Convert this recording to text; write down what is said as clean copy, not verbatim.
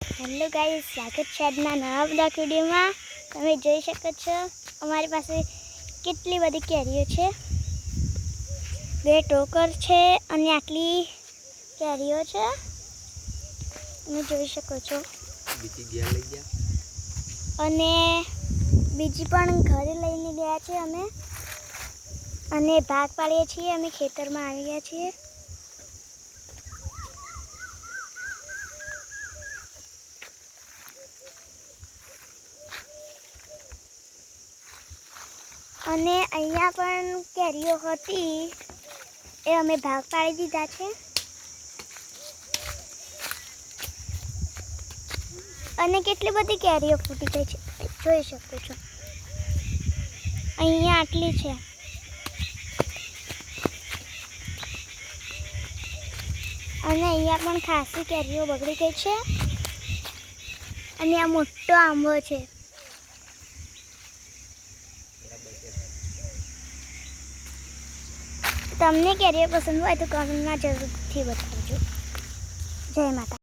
Hello guys, સ્વાગત છે આજના નવા બ્લોગ વિડીયોમાં। તમે જોઈ શકો છો અમારી પાસે કેટલી બધી કેરીઓ છે। બે ટોકર છે અને આટલી કેરીઓ છે, તમે જોઈ શકો છો। અને બીજી પણ ઘરે લઈને ગયા છે અમે, અને ભાગ પાડીએ છીએ। અમે ખેતરમાં આવી ગયા છીએ। અને અહીંયા પણ કેરીઓ હતી, એ અમે ભાગ પાડી દીધા છે। અને કેટલી બધી કેરીઓ ફૂટી ગઈ છે, જોઈ શકો છો। અહીંયા આટલી છે, અને અહીંયા પણ ખાસી કેરીઓ બગડી ગઈ છે। અને આ મોટો આંબો છે। તમને કેરીઓ પસંદ હોય તો કમેન્ટમાં જરૂરથી બતાવજો। જય માતા।